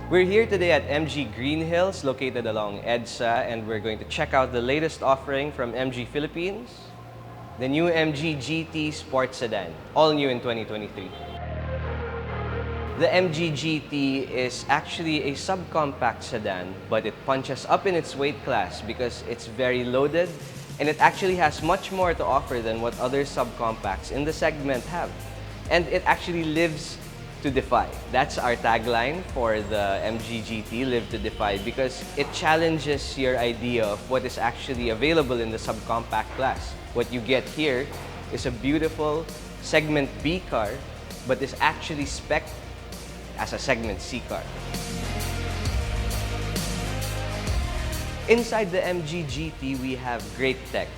We're here today at MG Greenhills, located along EDSA, and we're going to check out the latest offering from MG Philippines, the new MG GT Sports Sedan, all new in 2023. The MG GT is actually a subcompact sedan, but it punches up in its weight class because it's very loaded, and it actually has much more to offer than what other subcompacts in the segment have. And it actually lives to defy. That's our tagline for the MG GT, Live to Defy, because it challenges your idea of what is actually available in the subcompact class. What you get here is a beautiful segment B car, but is actually spec'd as a segment C car. Inside the MG GT, we have great tech.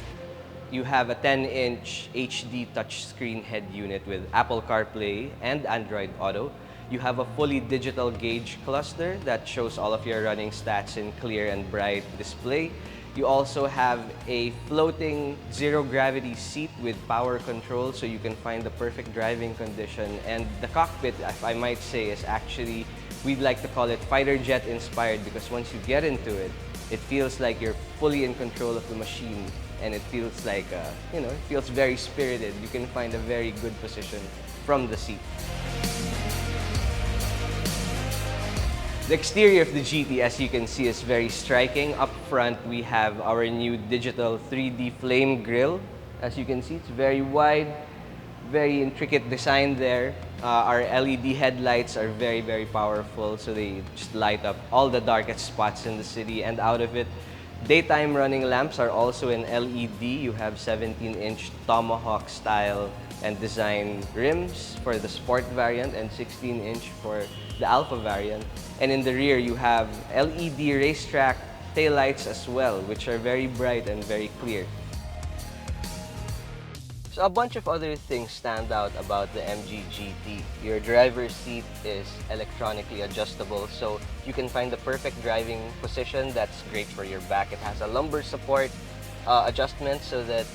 You have a 10-inch HD touchscreen head unit with Apple CarPlay and Android Auto. You have a fully digital gauge cluster that shows all of your running stats in clear and bright display. You also have a floating zero-gravity seat with power control, so you can find the perfect driving condition. And the cockpit, if I might say, is actually, we'd like to call it fighter jet inspired, because once you get into it, it feels like you're fully in control of the machine, and it feels like, it feels very spirited. You can find a very good position from the seat. The exterior of the GT, as you can see, is very striking. Up front, we have our new digital 3D flame grille. As you can see, it's very wide, very intricate design there. Our LED headlights are very, very powerful, so they just light up all the darkest spots in the city and out of it. Daytime running lamps are also in LED. You have 17-inch Tomahawk style and design rims for the Sport variant and 16-inch for the Alpha variant. And in the rear, you have LED racetrack taillights as well, which are very bright and very clear. So a bunch of other things stand out about the MG GT. Your driver's seat is electronically adjustable, so you can find the perfect driving position that's great for your back. It has a lumbar support adjustment so that,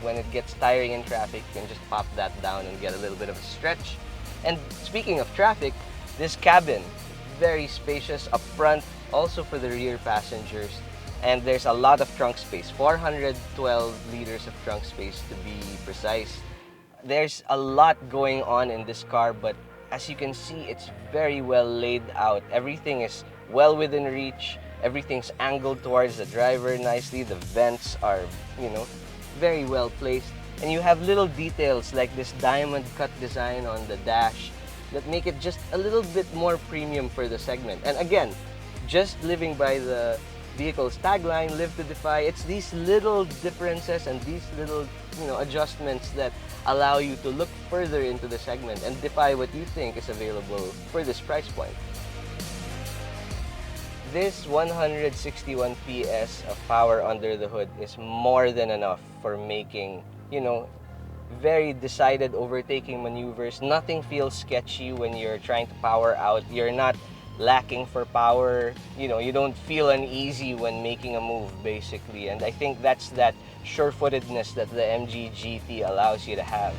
when it gets tiring in traffic, you can just pop that down and get a little bit of a stretch. And speaking of traffic, this cabin, very spacious up front, also for the rear passengers. And there's a lot of trunk space, 412 liters of trunk space to be precise. There's a lot going on in this car, but as you can see, it's very well laid out. Everything is well within reach. Everything's angled towards the driver nicely. The vents are, very well placed. And you have little details like this diamond cut design on the dash that make it just a little bit more premium for the segment. And again, just living by the vehicle's tagline, Live to Defy, it's these little differences and these little, adjustments that allow you to look further into the segment and defy what you think is available for this price point. This 161 PS of power under the hood is more than enough for making, very decided overtaking maneuvers. Nothing feels sketchy when you're trying to power out. You're not lacking for power, you don't feel uneasy when making a move, basically. And I think that's that sure-footedness that the MG GT allows you to have.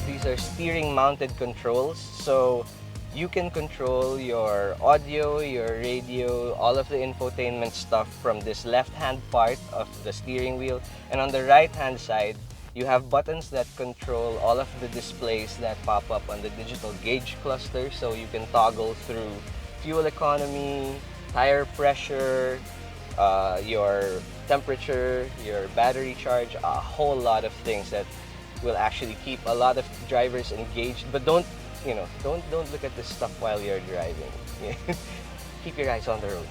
These are steering-mounted controls, so you can control your audio, your radio, all of the infotainment stuff from this left-hand part of the steering wheel. And on the right-hand side, you have buttons that control all of the displays that pop up on the digital gauge cluster, so you can toggle through fuel economy, tire pressure, your temperature, your battery charge, a whole lot of things that will actually keep a lot of drivers engaged. But don't look at this stuff while you're driving. Keep your eyes on the road.